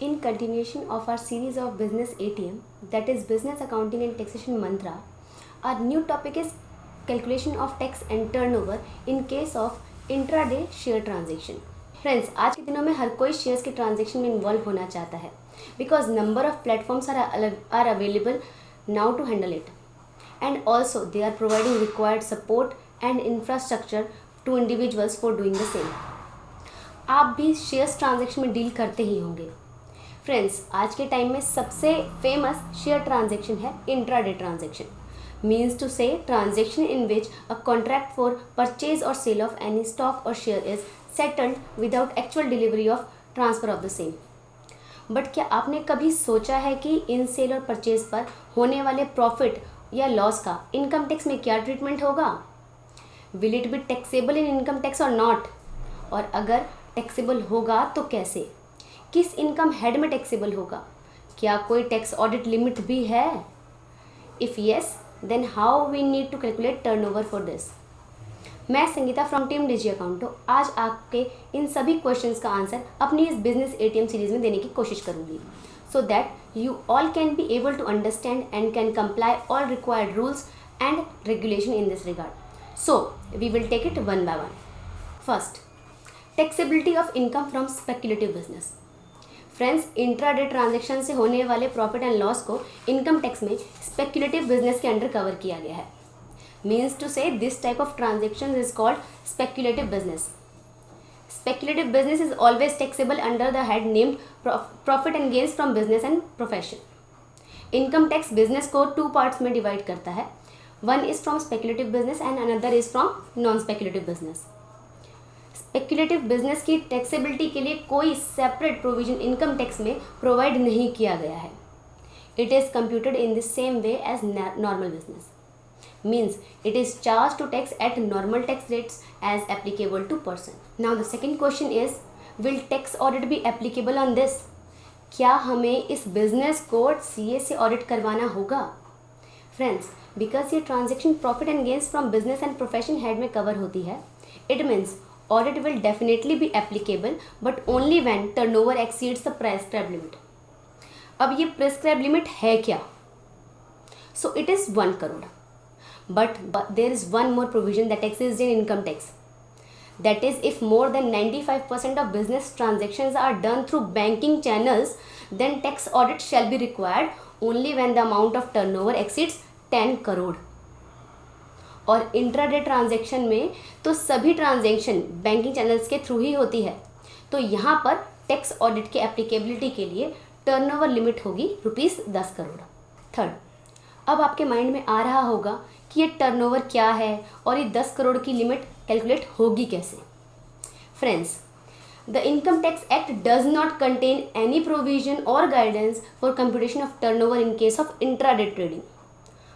In continuation of our series of business ATM, that is business accounting and taxation mantra, our new topic is calculation of tax and turnover in case of intraday share transaction. Friends, आज के दिनों में हर कोई shares के transaction में involve होना चाहता है because number of platforms are available now to handle it and also they are providing required support and infrastructure to individuals for doing the same. आप भी शेयर्स ट्रांजेक्शन में डील करते ही होंगे. फ्रेंड्स, आज के टाइम में सबसे फेमस शेयर ट्रांजेक्शन है इंट्राडे ट्रांजेक्शन. मीन्स टू से transaction in which a contract for purchase और सेल ऑफ एनी स्टॉक और share is settled without actual delivery of transfer of the same. But क्या आपने कभी सोचा है कि इन सेल और परचेज पर होने वाले प्रॉफिट या लॉस का इनकम टैक्स में क्या ट्रीटमेंट होगा? Will it be taxable in income tax और नॉट? और अगर टैक्सेबल होगा तो कैसे? किस इनकम हेड में टैक्सेबल होगा? क्या कोई टैक्स ऑडिट लिमिट भी है? If yes, then how we need to calculate turnover for this. मैं संगीता फ्रॉम टीम डीजी अकाउंटो आज आपके इन सभी क्वेश्चंस का आंसर अपनी इस बिजनेस एटीएम सीरीज में देने की कोशिश करूंगी so that you all can be able to understand and can comply all required rules and regulation in this regard. So we will take it one by one. First, taxability of income from speculative business. Friends, intraday transaction से होने वाले profit and loss को income tax में speculative business के under cover किया गया है. Means to say this type of transaction is called speculative business. Speculative business is always taxable under the head named profit and gains from business and profession. Income tax business को two parts में divide करता है. One is from speculative business and another is from non speculative business. Speculative business की taxability के लिए कोई separate provision income tax में provide नहीं किया गया है. It is computed in the same way as normal business. Means it is charge to tax at normal tax rates as applicable to person. Now the second question is, will tax audit be applicable on this? क्या हमें इस business को CA से audit करवाना होगा? Friends, because ये transaction profit and gains from business and profession head में cover होती है, it means audit will definitely be applicable but only when turnover exceeds the prescribed limit. अब ये prescribed limit है क्या? So it is 1 crore. But there is one more provision that exists in income tax. That is, if more than 95% of business transactions are done through banking channels, then tax audit shall be required only when the amount of turnover exceeds 10 crore. और intraday transaction में तो सभी transaction banking channels के through ही होती है, तो यहाँ पर टैक्स ऑडिट के एप्लीकेबिलिटी के लिए टर्नओवर लिमिट होगी ₹10 करोड़. थर्ड, अब आपके माइंड में आ रहा होगा कि ये टर्नओवर क्या है और ये 10 करोड़ की लिमिट कैलकुलेट होगी कैसे. Friends, the income tax act does not contain any provision और guidance for computation of turnover in case of intraday trading.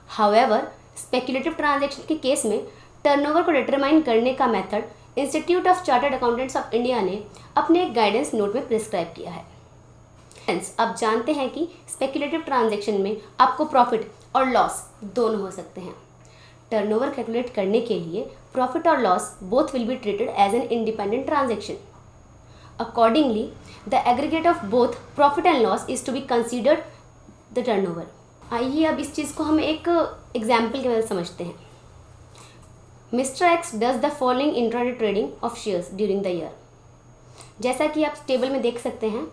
However, speculative transaction के केस में टर्नओवर को डिटरमाइन करने का method institute of chartered accountants of India ने अपने एक guidance note में प्रिस्क्राइब किया है. फ्रेंड्स, आप जानते हैं कि स्पेक्युलेटिव ट्रांजैक्शन में आपको प्रॉफिट और लॉस दोनों हो सकते हैं. टर्नओवर कैलकुलेट करने के लिए प्रॉफिट और loss both will be treated as an independent transaction. Accordingly, the aggregate of both profit and loss is to be considered the turnover. आइए अब इस चीज़ को हम एक एग्जाम्पल के वजह समझते हैं. Mister x does the following intraday trading of shares during the year. जैसा कि आप टेबल में देख सकते हैं,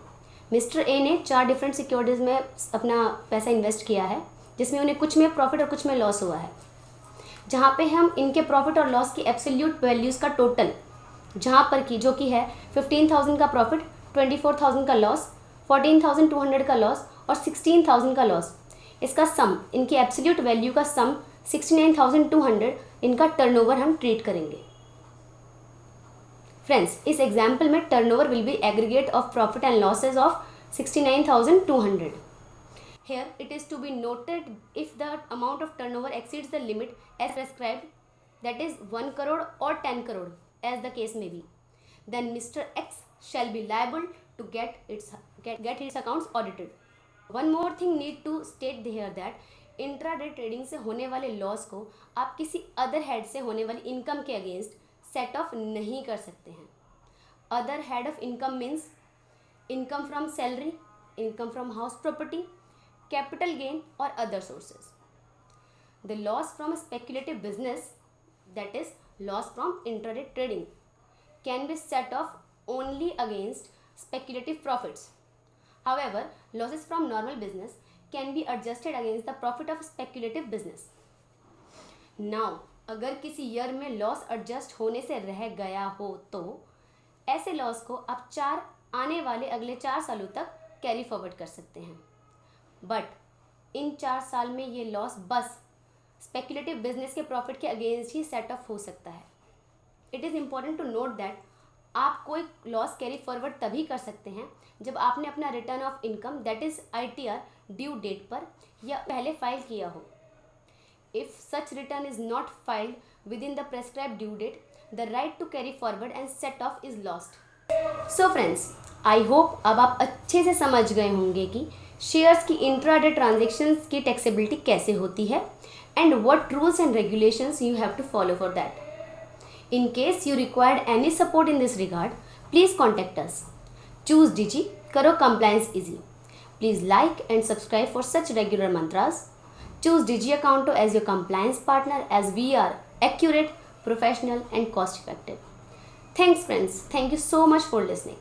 मिस्टर ए ने 4 डिफरेंट सिक्योरिटीज़ में अपना पैसा इन्वेस्ट किया है, जिसमें उन्हें कुछ में प्रॉफिट और कुछ में लॉस हुआ है. जहाँ पे हम इनके प्रॉफिट और लॉस की एब्सोल्यूट वैल्यूज़ का टोटल, जहाँ पर की जो कि है 15,000 का प्रॉफिट, 24,000 का लॉस, 14,200 का लॉस और 16,000 का लॉस, इसका सम, इनकी एब्सोल्यूट वैल्यू का सम 69,200, इनका टर्नओवर हम ट्रीट करेंगे. फ्रेंड्स, इस एग्जाम्पल में turnover will be aggregate of profit and losses of 69,200. Here it is to be noted, if the amount of turnover exceeds the limit as prescribed, that is 1 crore or 10 crore as the case may be, then Mr. X shall be liable to get his accounts audited. One more thing need to state here that intraday trading से होने वाले loss को आप किसी other head से होने वाली income के अगेंस्ट सेट ऑफ नहीं कर सकते हैं. Other head of income means income from salary, income from house property, capital gain, or other sources. The loss from a speculative business, that is, loss from intraday trading, can be set off only against speculative profits. However, losses from normal business can be adjusted against the profit of speculative business. Now, अगर किसी year में loss adjust होने से रह गया हो तो ऐसे लॉस को आप आने वाले अगले 4 सालों तक कैरी फॉरवर्ड कर सकते हैं. बट इन 4 साल में ये लॉस बस स्पेकुलेटिव बिजनेस के प्रॉफिट के अगेंस्ट ही सेट ऑफ हो सकता है. It is important to note that आप कोई लॉस कैरी फॉरवर्ड तभी कर सकते हैं जब आपने अपना return of income, that is ITR, due date पर या पहले फाइल किया हो. If such return is not filed within the prescribed due date, the right to carry forward and set off is lost. So friends, I hope अब आप अच्छे से समझ गए होंगे कि शेयर्स की इंट्राडे ट्रांजेक्शन्स की टैक्सेबिलिटी कैसे होती है and what rules and regulations you have to follow for that. In case you required any support in this regard, please contact us. Choose Digi, करो compliance easy. Please like and subscribe for such regular mantras. Choose Digi Accounto as your compliance partner, as we are accurate, professional and cost effective. Thanks friends. Thank you so much for listening.